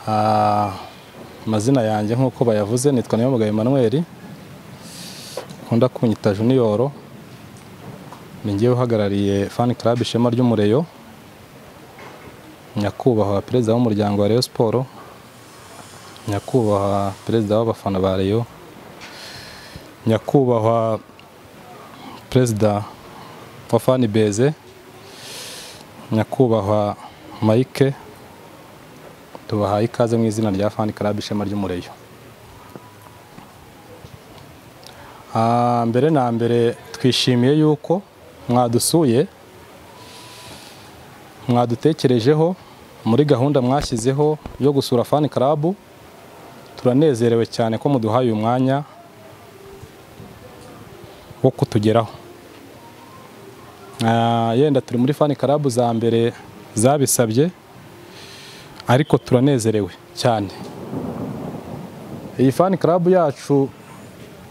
Amazina yanjye nk'uko bayavuze nitwa Niyomugabo Emmanuel, nkunda kunyita Junior, ni ngiye uhagarariye fan club Ishema ry'Umureyo, nyakubahwa perezida w'umuryango wa Rayon Sport, nyakubahwa perezida w'abafana ba Rayon, nyakubahwa perezida wa fan base, nyakubahwa Mike, tubahaye ikaze mu izina rya fan club Ishema ry'Umureyo. Mbere na mbere twishimiye yuko mwadusuye, mwadutekerejeho muri gahunda mwashyizeho yo gusura fan club. Turanezerewe cyane ko muduhaye umwanya wo kutugeraho. Yenda turi muri fan club za mbere zabisabye, ariko turanezerewe cyane. Iyi fan club yacu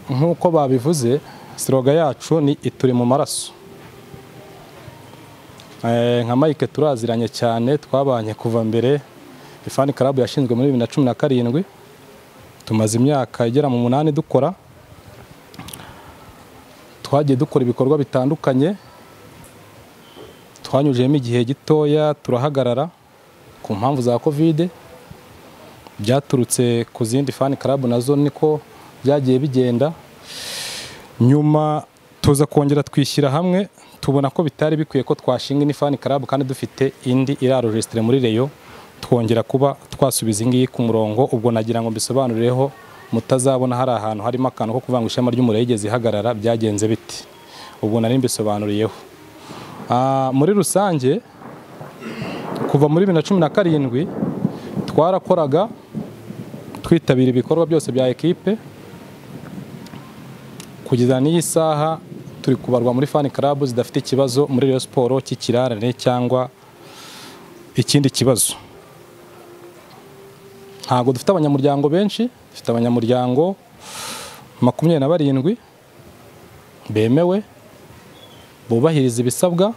nk'uko babivuze, slogan yacu ni ituri mu maraso. Nka Mike turaziranye cyane, twabanye kuva mbere. Fan club yashinzwe muri 2017, tumaze imyaka igera mu 8 dukora. Twagiye dukora ibikorwa bitandukanye, twanyujemo igihe gitoya turahagarara ku mpamvu za Covid. Byaturutse ku zindi fan club nazo niko byagiye bigenda. Nyuma tuza kongera twishyira hamwe, tubona ko bitari bikwiye ko twashinga ni fan club kandi dufite indi iraregistre muri Rayon, twongera kuba twasubiza ingiyi ku murongo. Ubwo nagira ngo mbisobanurireho mutazabona hari ahantu harimo akantu ko kuvuga ngo Ishema ry'Umureyo igeze ihagarara byagenze biti. Ubwo nari mbisobanuriyeho. Muri rusange kuva muri 2017 twarakoraga twitabira ibikorwa byose bya equipe, kugeza n'iyi saha turi kubarwa muri fan club zidafite ikibazo muri Rayon Sport cy'ikirarane cyangwa ikindi kibazo. Ntago dufite abanyamuryango benshi, dufite abanyamuryango 27 bemewe, bubahiriza ibisabwa,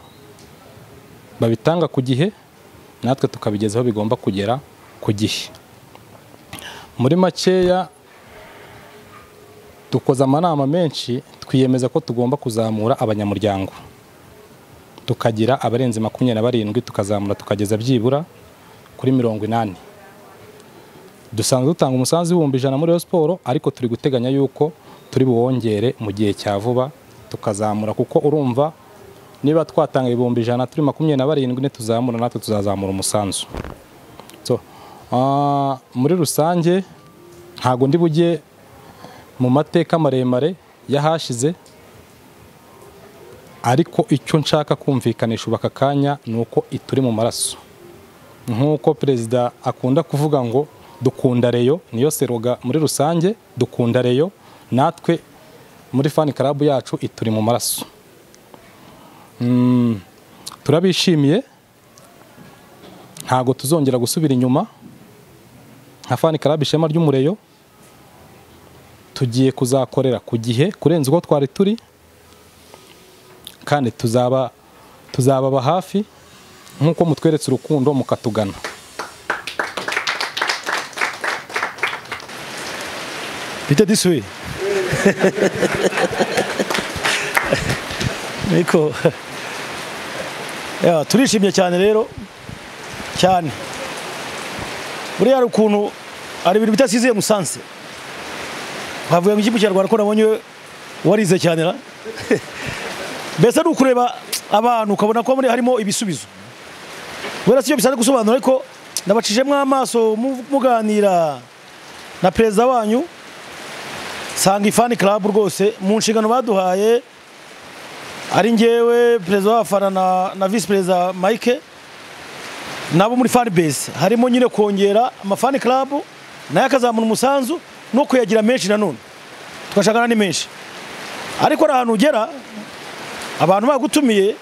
babitanga ku gihe, natwe tukabigezaho bigomba kugera ku gihe. Muri makeya dukoza amanama menshi, twiyemeza ko tugomba kuzamura abanyamuryango, tukagira abarenze 27, tukazamura tukageza byibura kuri 80. Dusanzwe dutanga umusanzu w'ibihumbi 100 muri Rayon Sport, ariko turi guteganya yuko turi buwongere mu gihe cya vuba tukazamura, kuko urumva niba twatanga ibihumbi 100 turi 27 tuzamura, natwe tuzazamura umusanzu. Muri rusange ntago ndi bujye mu mateka maremare yahashize, ariko icyo nshaka kumvikanisha ubaka kanya nuko ituri mu maraso. Nkuko perezida akunda kuvuga ngo dukunda Rayon, niyo seroga muri rusange, dukunda Rayon. Natwe muri fan club yacu ituri mu maraso. Turabishimiye, ntago tuzongera gusubira inyuma. Nka fan club Ishema ry'Umureyo tugiye kuzakorera ku gihe kurenza uko twari turi, kandi tuzababa hafi nkuko mutweretse urukundo mukatugana. Bite disuye niko turishimye cyane rero cyane. Buriya ukuntu ari ibintu bitasize Musanze, bavuye mu kibuga cy'Rwanda ko nabonye warize cyane ra mbese n'ukureba abantu ukabona ko muri harimo ibisubizo. Buriya siyo bisane gusobanura, ariko nabacishemo amaso muganira na perezida wanyu, sanga fan club rwose mu nshingano baduhaye, ari ngewe perezida w'abafana na vice perezida Mike, nabo muri fan base harimo nyine kongera ama fan club nayo akazamura umusanzu no kuyagira menshi. Nanone twashakana ni menshi, ariko ari ahantu ugera abantu bagutumiye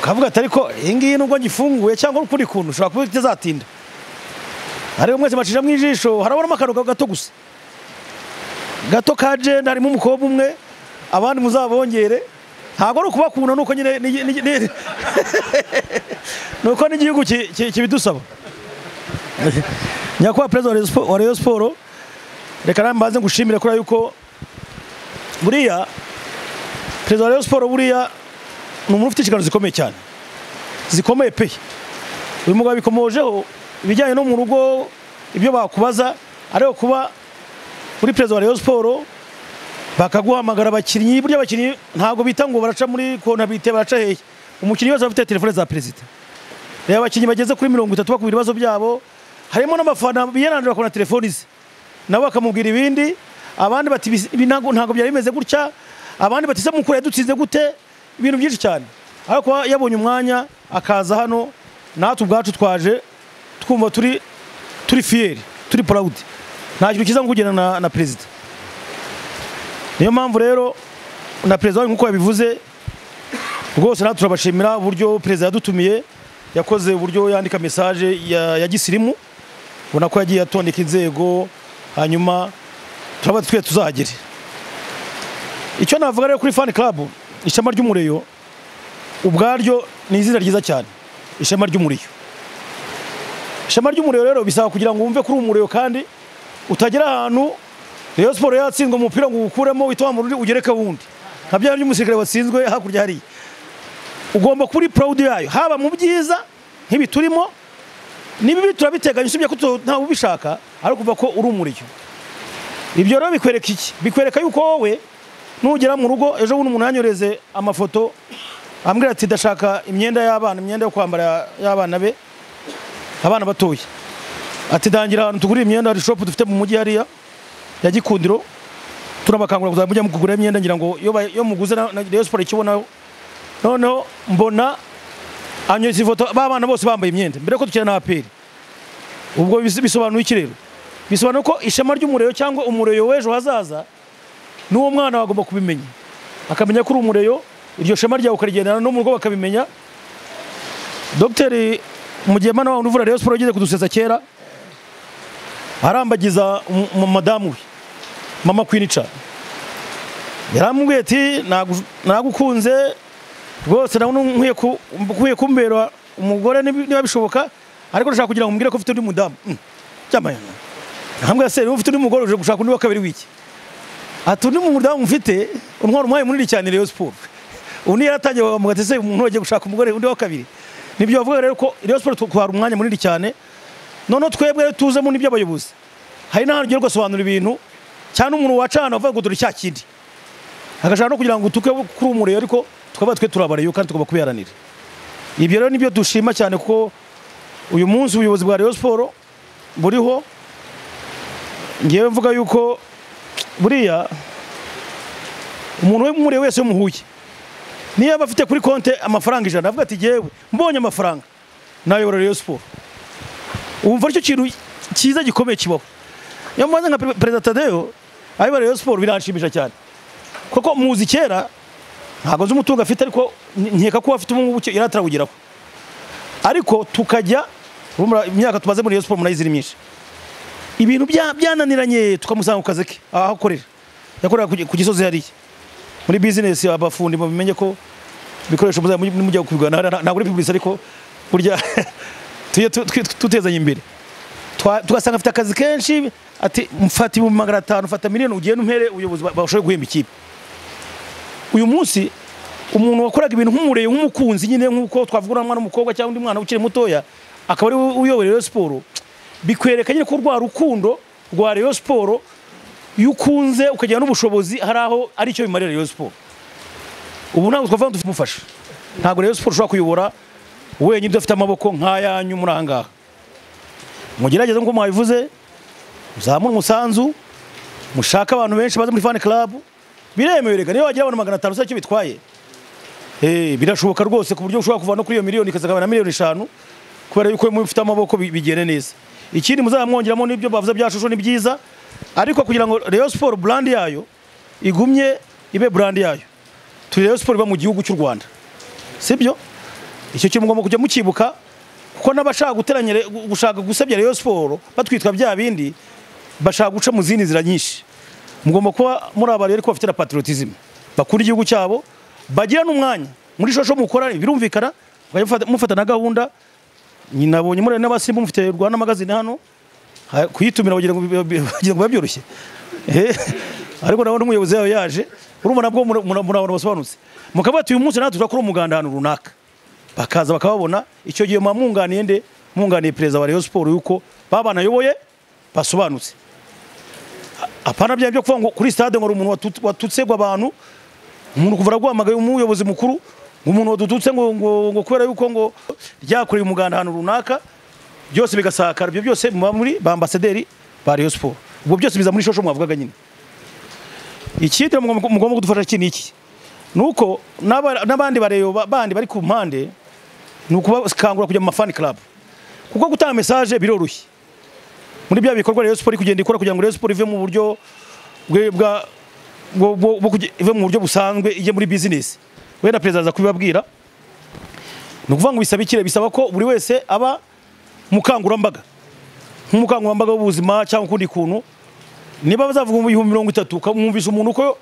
ukavuga ati ariko ingiyi nubwo gifunguye cyangwa ukuri kuntu ushobora kuba itazatinda, ariko mwese macishamo ijisho harabonamo akantu gato gusa, gato kaje harimo umukobwa umwe, abandi muzabongere. Ntago ari ukubakunda, nuko nyine nuko n'igihugu kibidusaba. nyakubahwa perezida wa Rayon Sport, reka nambaze ngushimire kuri yuko buriya perezida wa Rayon Sport buriya ni umuntu ufite inshingano zikomeye cyane, zikomeye pe. Uyu mugabo bikomojeho ibijyanye no mu rugo, ibyo bakubaza ariko kuba muri perezida wa Rayon Sport bakaguhamagara abakinnyi. Burya abakinnyi ntago bita ngo baraca muri kontabite, baraca hehe. Umukinnyi wese afite telefone za perezida. Reba abakinnyi bageze kuri 30 bakubira ibibazo byabo, harimo n'amafana biyanandira kona telefone ze, nabo bakamubwira ibindi. Abandi bati ntago byari bimeze gutya, abandi bati se mukuru yadutsinze gute, ibintu byinshi cyane. Ariko yabonye umwanya akaza hano, natwe ubwacu twaje twumva turi fier, turi proud. Nta kintu kiza ngugena na perezida. Niyo mpamvu rero na perezida nkuko yabivuze rwose natwe turabashimira uburyo perezida yadutumiye, yakoze uburyo yandika message ya gisirimu, ubona ko yagiye atondeka inzego, hanyuma turaba twe tuzagere. Icyo navuga rero kuri fan club, ishema ry'umureyo ubwaryo ni izina ryiza cyane. Ishema ry'umureyo, ishema ry'umureyo rero bisaba kugira ngo wumve kuri umureyo kandi utagera ahantu Rayon Sport yatsinzwe umupira ngo ukuremo witwa mu ruri ugereka wundi, nka bya by'umusirikare watsinzwe hakurya hari. Ugomba kuri proud yayo, haba mu byiza nk'ibi turimo, nibi turabiteganya usibye ko nta ubishaka, ariko kuva ko uri umuriyo. Ibyo rero bikwereka iki? Bikwereka yuko wowe nugera mu rugo ejo buno umuntu yanyoreze amafoto ambwira ati ndashaka imyenda y'abana, imyenda yo kwambara y'abana be, abana batoye, ati dangira ahantu tugurira imyenda, hari shop dufite mu mujyi hariya ya Gikundiro, turabakangura kuzajya mukugura imyenda, ngira ngo yo muguze na Rayon Sport ikibonaho. Noneho mbona anyoza ifoto babana bose bambaye imyenda mbere ko tukina na APR. Ubwo bisobanuye iki rero? Bisobanuye ko ishema ry'umureyo cyangwa umureyo w'ejo hazaza n'uwo mwana wagomba kubimenya, akamenya ko uri umureyo, iryo shema ryawe ukarigendana no mu rugo bakabimenya. Dr. Mugema nawe uvura Rayon Sport yageze kuduseza kera, arambagiza madamu we Mama Queen yaramubwiye ati nagukunze rwose, nkwiye kumbera umugore niba bishoboka, ariko ndashaka kugira ngo mbwire ko ufite undi mudamu. Cyamaye ntabwo yase ufite undi mugore uje gushaka undi wa kabiri wiki. Ati undi mudamu mfite untwara umwaye munini cyane Rayon Sport. Undi yaratangiye bamugatse se umuntu wagiye gushaka umugore undi wa kabiri. Nibyo bavuga rero ko Rayon Sport twara umwanya munini cyane. None twebwe tuzemo nibyo abayobozi. Hari n'ahantu ugiye gusobanura ibintu cyane umuntu wacana avuga ngo dore cya kindi, agashaka no kugira ngo tuke kuri umureyo, ariko tukaba twe turabareyo kandi tukaba kubiharanira. Ibyo rero nibyo dushima cyane kuko uyu munsi ubuyobozi bwa Rayon Sport buriho. Ngiye mvuga yuko buriya umuntu w'umureyo wese umuhuye niyo bafite kuri konte amafaranga 100, avuga ati jewe mbonye amafaranga nayo Rayon Sport, umva icyo kintu cyiza gikomeye kibaho. Yamaze nka perezida Tadeo ayo Rayon Sport biranshimisha cyane kuko muzi kera ntago z'umutunga afite, ariko nkeka ko afite umubuke yaratarageraho. Ariko tukajya imyaka tumaze muri Rayon Sport munayizira myinshi, ibintu byananiranye tukamusanga ku kazi ke aho akorera, yakorera ku Gisozi hariya muri business. Abafundi mubimenye ko bikoresho mujya kubigana ntabwo ari publicity, ariko burya tutezanye imbere. Tugasanga afite akazi kenshi, ati mfata 500, mfata miliyoni, ugenda umpere ubuyobozi bashoboye guhemba ikipe. Uyu munsi umuntu wakoraga ibintu nk'umureyo nk'umukunzi nyine, nk'uko twavuga umwana w'umukobwa cyangwa undi mwana ukiri mutoya, akaba ari uyobora Rayon Sport, bikwereka nyine ko rwa rukundo rwa Rayon Sport yukunze ukagira n'ubushobozi hari aho ari cyo bimarira Rayon Sport. Ubu ntabwo twavuga dufumufasha, ntabwo Rayon Sport ushobora kuyobora wenyine udafite amaboko nk'ayanyu muri ahangaha. Mugerageze nko mwabivuze, muzamura umusanzu, mushaka abantu benshi baza muri fan club, biremewe. Rega niyo wagira abantu 500 se cyo bitwaye, birashoboka rwose ku buryo ushobora kuva no kuri iyo miliyoni ikazagabana na 500,000 kubera yuko mufite amaboko bigene neza. Ikindi muzamwongeramo nibyo bavuze byashusho ni byiza, ariko kugira ngo Rayon Sport brand yayo igumye ibe brand yayo, turi Rayon Sport iba mu gihugu cy'u Rwanda, sibyo? Icyo cyo mugomba kujya mukibuka, kuko n'abashaka guteranyira gushaka gusebya Rayon Sport batwitwa bya bindi, bashaka guca mu zindi zira nyinshi. Mugomba kuba muri abari ariko bafite patriotism, bakuri igihugu cyabo, bagira n'umwanya muri shosho mukora birumvikana, mufata na gahunda. Nyinabonye muri n'abasimbu mufite Rwanda magazine hano, kuyitumira bagira ngo byoroshye ariko nabona umuyobozi yawe yaje urumva nabwo murabona basobanutse mukabati uyu munsi natwe turakora umuganda hano runaka bakaza bakababona icyo gihe mwunganiye nde mwunganiye perezida wa Rayon Sport yuko babana yoboye basobanutse apana byo kuvuga ngo kuri stade ngo umuntu watutsegwa abantu umuntu kuvura guhamagaye umuyobozi mukuru umuntu wadututse ngo kubera yuko ngo ryakoreye umuganda hano runaka byose bigasakara byo byose muri ba ambassadeur ba Rayon Sport ubwo byose biza muri shosho mwavugaga nyine ikindi mugomba kudufasha kintu iki nuko nabandi bareyo bandi bari ku mpande nuko bakangura kujya mu mafani club kuko gutanga message biroroshye muri bya bikorwa Rayon Sport kugenda ikora kugira ngo Rayon Sport ive mu buryo ive mu buryo busanzwe ije muri business wenda president aza kubibabwira nukuvuga ngo bisaba ko buri wese aba mukangurambaga nk'umukangurambaga w'ubuzima cyangwa kundi kuntu niba bazavuga mu 30 ukamwumvisha umuntu ko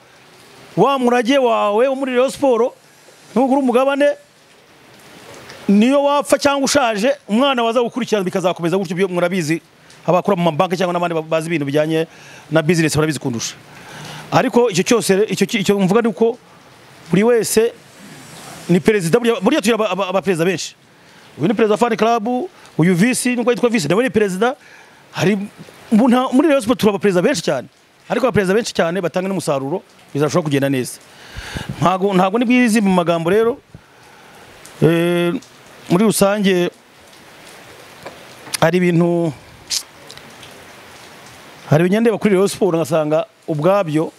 wa murage wawe wo muri Rayon Sport n'ugura umugabane niyo wapfa cyangwa ushaje umwana waza gukurikirana bikazakomeza gutyo byo murabizi abakora mu mabanki cyangwa n'abandi bazi ibintu bijyanye na business barabizi kundusha ariko icyo cyose icyo mvuga ni uko buri wese ni president buriya tugira abaperezida benshi uyu ni president fan club uyu vice nuko yitwa vice nawe ni president hari muri Rayon Sport turaba president benshi cyane ariko abaperezida benshi cyane batanga n'umusaruro bizashobora kugenda neza ntago ni bwizi mu magambo rero muri rusange hari ibintu hari binyande bakuri Rayon Sport ngasanga ubwabyo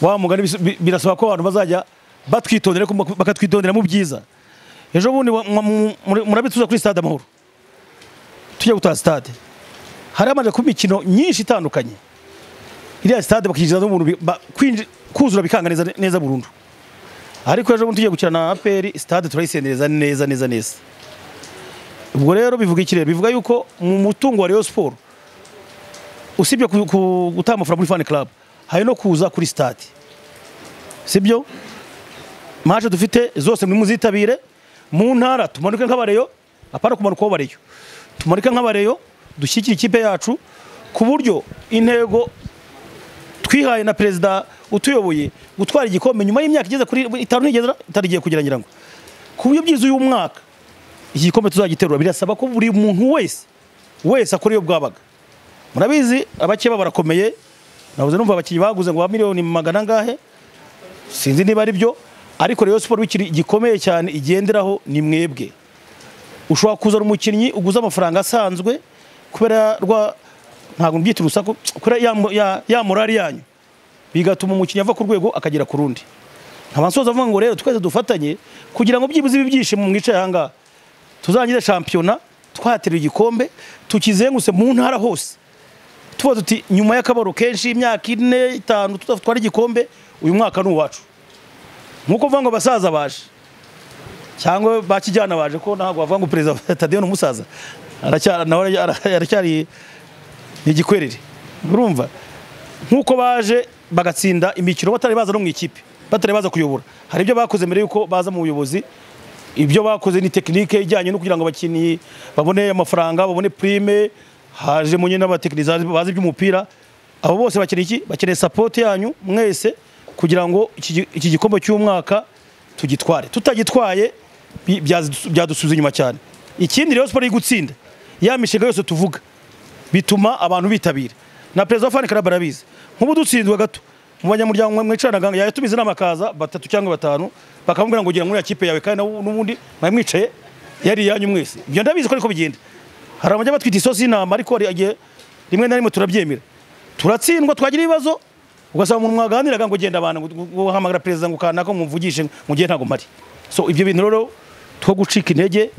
wa mugani birasaba ko abantu bazajya batwitondera bakatwitondera mu byiza ejo bundi murabituza kuri stade Amahoro tujya gutaha stade hari amaje ku mikino nyinshi itandukanye iriya stade bakijana n'umuntu kuzura bikanga neza burundu ariko ejo bundi tujya gukina na APR stade turayisendereza neza ubwo rero bivuga ikirere bivuga yuko mu mutungo wa Rayon Sport usibye gutanga amafaranga muri fan club hari no kuza kuri stade sibyo maje dufite zose muri muzitabire mu ntara tumanuke nk'abareyo apana kumanuka ho bareyo tumanuke nk'abareyo dushyikira ikipe yacu ku buryo intego twihaye na president utuyoboye gutwara igikombe nyuma y'imyaka igeze kuri 5 nigeze itarigiye kugira nyirango ku buryo byiza uyu mwaka igikombe tuzagiterura birasaba ko buri muntu wese akora iyo bwabaga murabizi abakeba barakomeye nabuze numva abakinyi baguze ngo 1 miliyoni magana ngahe sinzi niba ari byo ariko Rayon Sport bikiri gikomeye cyane igenderaho ni mwebwe ushobora kuzana umukinnyi uguza amafaranga asanzwe kubera ntago mbyita urusako kubera ya morali yanyu bigatuma umukinnyi ava ku rwego akagera ku rundi ntabansoza avuga ngo rero twese dufatanye kugira ngo byibuze ibyishe mu mwicaye hanga tuzangize championnat twaterera igikombe tukizenguse mu ntara hose tuba tuti nyuma y'akabaro kenshi imyaka 4 5 tutwara igikombe uyu mwaka ni uwacu nkuko vuga ngo basaza baje cyangwa bakijyana baje ko ntago bavuga ngo president Tadeo n'umusaza aracyari igikwerere urumva nkuko baje bagatsinda imikino batari baza no mu ikipe batari baza kuyobora hari ibyo bakoze mbere yuko baza mu buyobozi ibyo bakoze ni technique ijyanye no kugira ngo abakinyi babone amafaranga babone prime haje munye n'abatekniza bazi by'umupira abo bose bakeneye support yanyu mwese kugira ngo iki gikombe cy'umwaka tugitware tutagitwaye byadusubiza inyuma cyane ikindi Rayon Sport igutsinda ya mishinga yose tuvuga bituma abantu bitabira na president fan club barabizi nkubu dutsindwe gato mu banyamuryango mwicana yatumize n'amakaza 3 cyangwa 5 bakamubwira ngo gira muri ya kipe yawe kandi n'ubundi mwamwicaye yari yanyu mwese ibyo ndabizi ko ariko bigenda hari abajya batwita isosi inama ariko rimwe na rimwe turabyemera turatsindwa twagira ibibazo ugasaba umuntu mwaganiraga ngo genda abantu guhamagara president ngo kanaka mumuvugishe mu gihe ntago mari so ibyo bintu rero two gucika intege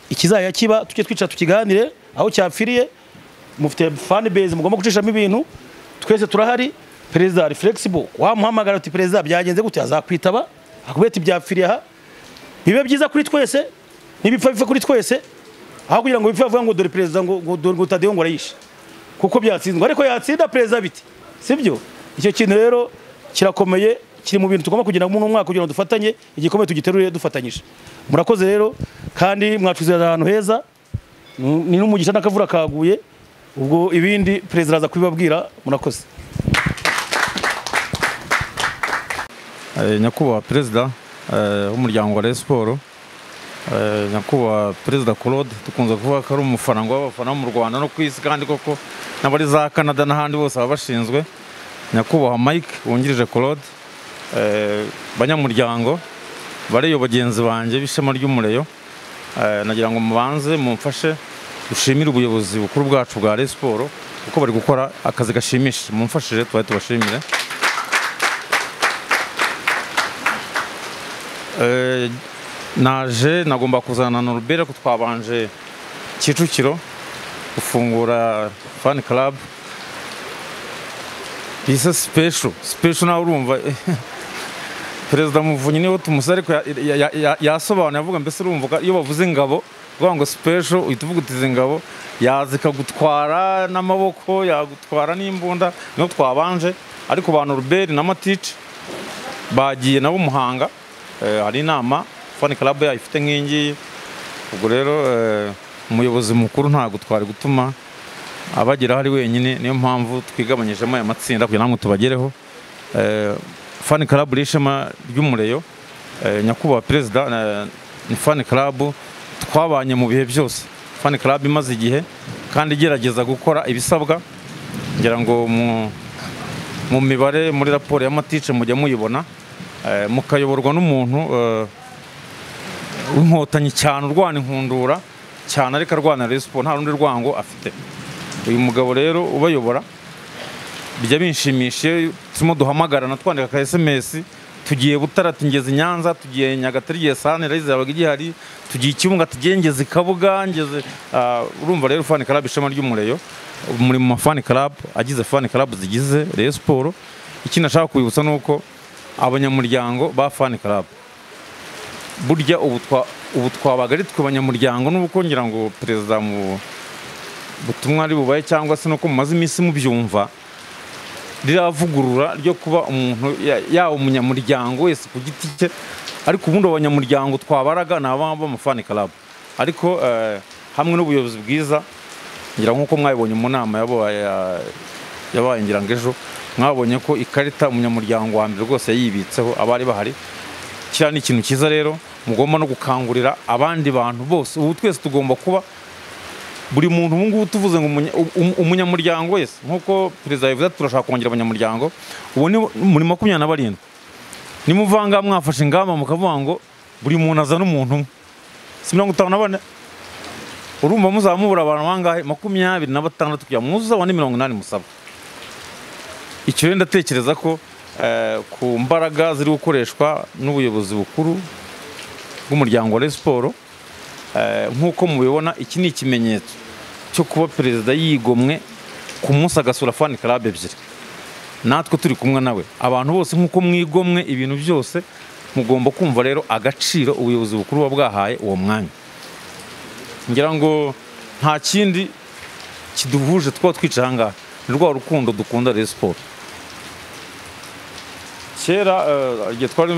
ikizaya kiba tuke twica tukiganire aho cyapfiriye mufite fan base mugomba gucishamo ibintu twese turahari president ari flexible wamuhamagara uti president byagenze gute azakwitaba akubeta ibyapfiriye aha bibe byiza kuri twese nibipfa kuri twese aho kugira ngo bipfa avuga ngo dore president ngo Tadeo ngo arayisha kuko byatsinzwe ariko yatsinda president biti sibyo icyo kintu rero kirakomeye kiri mu bintu tugomba kugira mu mwaka kugira ngo dufatanye igikombe tugiterure dufatanyije murakoze rero kandi mwacuze ahantu heza ni n'umugisha n'akavura kaguye ubwo ibindi perezida aza kubibabwira. Murakoze. Nyakubahwa perezida w'umuryango wa Rayon Sports, nyakubahwa perezida Claude, dukunze kuvuga ko ari umufana w'abafana mu Rwanda no ku isi, kandi koko n'abari za Canada n'ahandi bose baba bashinzwe. Nyakubahwa Mike wungirije Claude, banyamuryango bareyo, bagenzi banjye b'ishema ry'umureyo, nagira ngo mubanze mumfashe dushimire ubuyobozi bukuru bwacu bwa Rayon Sports kuko bari gukora akazi gashimishije. Mumfashije tubaye tubashimire. Naje nagomba kuzana na Norbert ko twabanje Kicukiro gufungura fan club bisa special nawe urumva perezida Muvunyi niwe tumusare ko yasobanura avuga mbese urumva iyo bavuze ingabo uvuga ngo special uhita uvuga uti ingabo yazika gutwara n'amaboko yagutwara n'imbunda. Niho twabanje, ariko ba Norbert na Matici bagiye nabo Muhanga, hari inama fan club yayifite nk'ingi. Ubwo rero umuyobozi mukuru ntago twari gutuma abagera hari wenyine, niyo mpamvu twigabanyijemo aya matsinda kugira ngo tubagereho. Fan club rishema ry'umureyo, nyakubahwa perezida, ni fan club twabanye mu bihe byose. Fan club imaze igihe kandi igerageza gukora ibisabwa, ngira ngo mu mibare muri raporo ya Matice mujya muyibona, mukayoborwa n'umuntu w'inkotanyi cyane, urwana inkundura cyane, ariko arwana Rayon Sports, nta rundi rwango afite. Uyu mugabo rero ubayobora bijya binshimishije, turimo duhamagarana twandika ka SMS, tugiye Butara ngeze Nyanza, tugiye Nyagatare igihe Sunrise yabaga igihari, tugiye Kibunga tugengeze Kabuga ngeze. Urumva rero fan club ishema ry'umureyo muri mu fan club agize fan club zigize Rayon Sports. Ikindi nashaka kwibutsa nuko abanyamuryango ba fan club burya ubu twabaga ari twe abanyamuryango, n'uko ngira ngo perezida mu butumwa ari bubaye cyangwa se nuko mumaze iminsi mubyumva, riravugurura ryo kuba umuntu yawe umunyamuryango wese ku giti cye, ariko ubundi abanyamuryango twabaraga ni ababa mu fan club. Ariko hamwe n'ubuyobozi bwiza, ngira nk'uko mwabonye mu nama yabaye ngira ngo ejo, mwabonye ko ikarita umunyamuryango wa mbere rwose yibitseho abari bahari. Kira ni ikintu cyiza rero, mugomba no gukangurira abandi bantu bose. Ubu twese tugomba kuba buri muntu ubu ngubu tuvuze ngo umunyamuryango wese, nk'uko perezida yavuze turashaka kongera abanyamuryango. Ubu ni muri 27 nimuvanga mwafashe ingamba mukavuga ngo buri muntu azana umuntu umwe, si 54. Urumva muzamubura abantu bangahe? 26 kugira muza wa 80 musaba. Icyo rero ndatekereza ko ku mbaraga ziri gukoreshwa n'ubuyobozi bukuru bw'umuryango wa Rayon Sports, nk'uko mubibona, iki ni ikimenyetso cyo kuba perezida yigomwe ku munsi agasura fan club ebyiri, natwe turi kumwe nawe. Abantu bose nk'uko mwigomwe ibintu byose, mugomba kumva rero agaciro ubuyobozi bukuru bwahaye uwo mwanya. Ngira ngo nta kindi kiduhuje twaba twicara ngaha, ni rwa rukundo dukunda Rayon Sports. Kera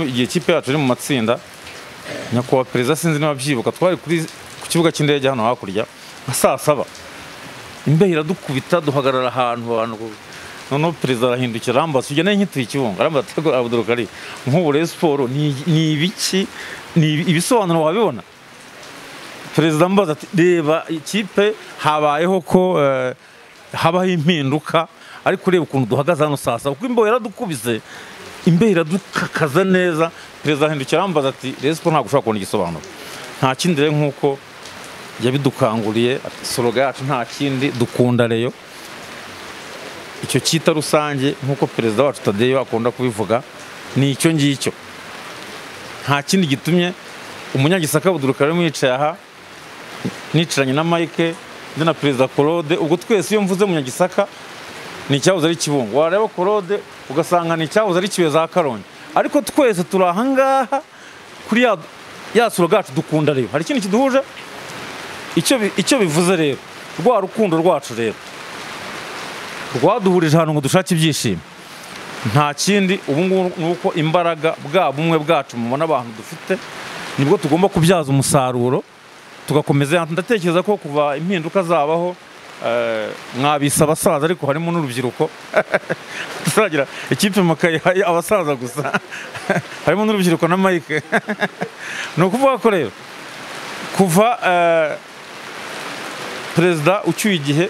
igihe kipe yacu iri mu matsinda, nyakubahwa perezida sinzi niba byibuka, twari ku kibuga cy'indege hano hakurya nka saa 7, imbeho iradukubita duhagarara ahantu, noneho perezida arahindukira arambaza ugenda nkituye Kibungo, arambaza ati Abdul Karim, nk'ubu Rayon Sports ni ibiki, ni ibisobanuro wabibona? Perezida ambaza ati reba ikipe habayeho ko habaho impinduka, ariko ureba ukuntu duhagaze hano saa 7 kuko imbeho iradukubise, imbeho iradukakaza neza. Perezida ahindukira arambaza ati Rayon Sports ntabwo ushobora kubona igisobanuro. Nta kindi rero nk'uko yabidukanguriye, slogan yacu nta kindi, dukunda Rayon. Icyo cyita rusange nk'uko perezida wacu Tadeyo akunda kubivuga, ni icyo ngicyo. Nta kindi gitumye umunyagisaka Abdul Karim yicaye aha, nicaranye na Mike na perezida Claude. Ubwo twese iyo mvuze munyagisaka ni cyahoze ari Kibungo, wareba Claude ugasanga ni cyahoze ari Kibe za Karongi, ariko twese turi aha ngaha kuri ya slogan yacu dukunda Rayon. Hari ikintu kiduhuje, icyo bivuze rero, rwa rukundo rwacu rero rwaduhurije hano ngo dushake ibyishimo. Nta kindi ubu ngubu nuko imbaraga bwa bumwe bwacu mubona abantu dufite nibwo tugomba kubyaza umusaruro tugakomeza. Ndatekereza ko kuva impinduka zabaho mwabisa abasaza ariko harimo n'urubyiruko turagira ikipe mukayiha abasaza gusa harimo n'urubyiruko na Mike ni ukuvuga ko rero kuva perezida ucyuye igihe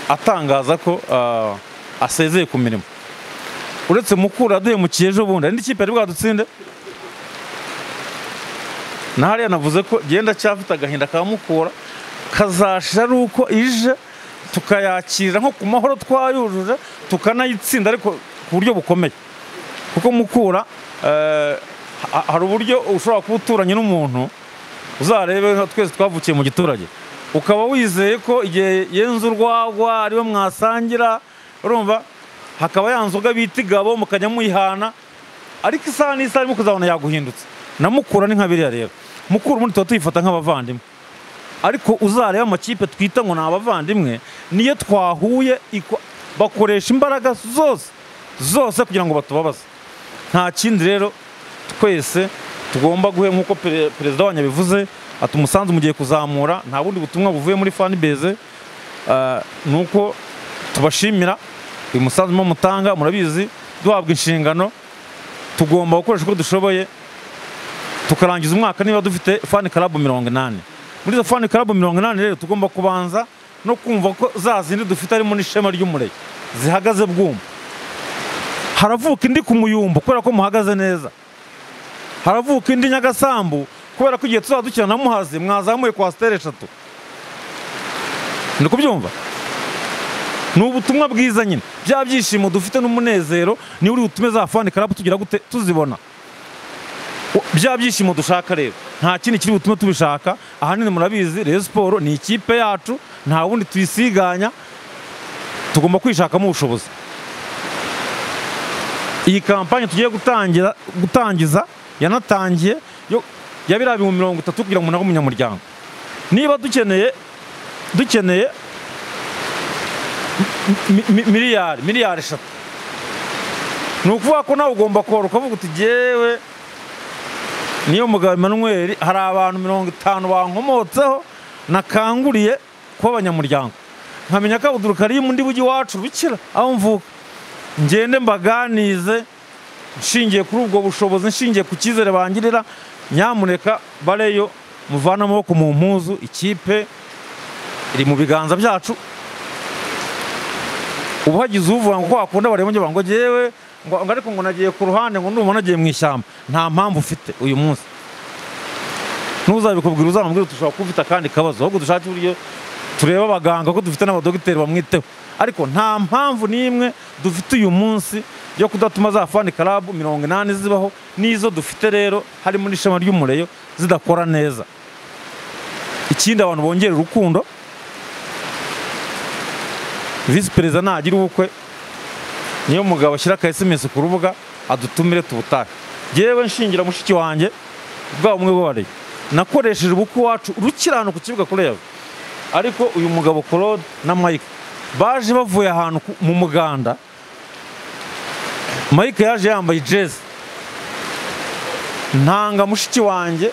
atangaza ko asezeye ku mirimo uretse Mukura duhemukiye ejo bundi indi kipe yari bwadutsinde na hariya navuze ko genda cyafite agahinda ka Mukura kazashira ari uko ije tukayakira nko ku mahoro twayujuje tukanayitsinda ariko ku buryo bukomeye kuko Mukura hari uburyo ushobora kuba uturanye n'umuntu uzarebe twese twavukiye mu giturage ukaba wizeye ko igihe yenze urwagwa ariwe mwasangira urumva hakaba yanzoga bita igabo mukajya muyihana ariko isaha n'isaha arimo kuzabona yaguhindutse na Mukura ni nka biriya rero Mukura ubundi tuba tuyifata nk'abavandimwe ariko uzareba amakipe twita ngo ni abavandimwe niyo twahuye bakoresha imbaraga zose kugira ngo batubabaze nta kindi rero twese tugomba guhe nk'uko perezida wanyu yabivuze ati umusanzu mugiye kuzamura nta bundi butumwa buvuye muri fan base nuko tubashimira uyu musanzu mo mutanga murabizi duhabwa inshingano tugomba gukoresha uko dushoboye tukarangiza umwaka niba dufite fan club 80 muri izo fan club 80 rero tugomba kubanza no kumva ko za zindi dufite arimo n'ishema ry'umureye zihagaze bwumva haravuka indi ku Muyumbu kubera ko muhagaze neza haravuka indi Nyagasambu kubera ko igihe tuzadukina na Muhazi mwazamuye kwa stere 3 ndi kubyumva ni ubutumwa bwiza nyine bya byishimo dufite n'umunezero ni uri utume za fan club tugira gute tuzibona bya byishimo dushaka rero nta kindi kiri butume tubishaka ahanini murabizi Rayon Sport ni ikipe yacu nta wundi tuyisiganya tugomba kwishakamo ubushobozi iyi kampanye tugiye gutangiza yanatangiye yabirabi mu 30 kugira ngo umuntu umunyamuryango niba dukeneye miliyari 3 ni ukuvuga ko nawe ugomba kora ukavuga uti jewe niyo mugabo Emmanuel hari abantu 50 bankomotseho nakanguriye kuba abanyamuryango nkamenya ko Abdul Karim ndi bugi wacu bikira aho mvuka ngende mbaganize nshingiye kuri ubwo bushobozi nshingiye ku cyizere bangirira nyamuneka bareyo muvana amaboko mu mpuzu ikipe iri mu biganza byacu ubuhagize uvuga ngo akunda baremo nge bango jewe ngo ariko ngo nagiye ku ruhande ngo ndumva nagiye mu ishyamba nta mpamvu ufite uyu munsi ntuzabikubwira uzamubwira tushobora kufita kandi kabazo ahubwo dushaka uburyo tureba abaganga ko dufite n'abadogiteri bamwiteho ariko nta mpamvu n'imwe dufite uyu munsi yo kudatuma za fan club 80 zibaho nizo dufite rero harimo n'ishema ry'umureyo zidakora neza ikindi abantu bongera urukundo vice president nagira ubukwe niyo mugabo ashyira ka SMS ku rubuga adutumire tubutake jewe nshingira mushiki wanjye bwa umwe bw'abari nakoresheje ubukwe wacu rukirano ku kibuga kureba ariko uyu mugabo Claude na Mike baje bavuye ahantu mu muganda Mike yaje yambaye jezi ntanga mushiki wanjye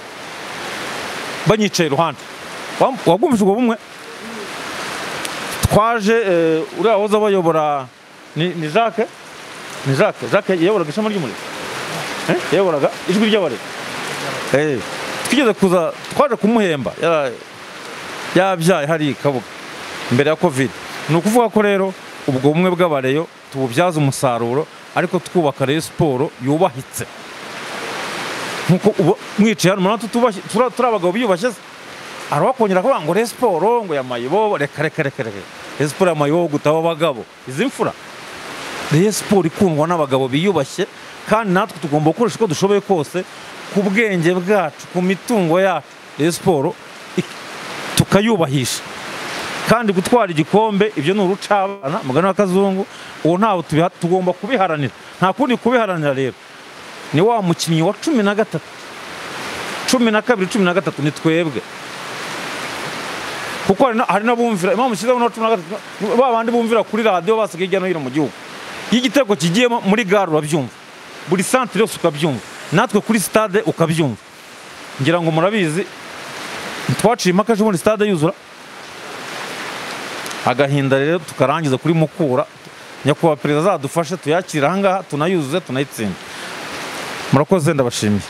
banyicaye iruhande wagumvise ubwo bumwe twaje uriya woza bayobora ni Jacques yayoboraga ishema ry'umuriro yayoboraga ijwi ry'abare twigeze kuza twaje kumuhemba yabyaye hari Kabuga mbere ya covid ni ukuvuga ko rero ubwo bumwe bw'abareyo tububyaza umusaruro ariko twubaka Rayon Sport yubahitse nkuko mwicaye hano turi abagabo biyubashye arabakongera ko ngo Rayon Sport ngo yamayibo reka Rayon Sport yamayibo gutaba abagabo izi mfura Rayon Sport ikundwa n'abagabo biyubashye kandi natwe tugomba gukoresha uko dushoboye kose ku bwenge bwacu ku mitungo yacu Rayon Sport tukayubahisha kandi gutwara igikombe ibyo ni urucabana mugana w'akazungu uwo ntawe tugomba kubiharanira nta kundi kubiharanira rero ni wa mukinnyi wa 13 12 13 ni twebwe kuko hari nabumvira impamvu kizaho na 13 babandi bumvira kuri radio basigaye hirya no hino mu gihugu y'igitego kigiye muri gare urabyumva buri centre yose ukabyumva natwe kuri stade ukabyumva ngira ngo murabizi twaciye impaka ejo muri stade yuzura agahinda rero tukarangiza kuri Mukura. Nyakubahwa perezida azadufashe tuyakire ahangaha tunayuzuze tunayitsinde. Murakoze ndabashimiye.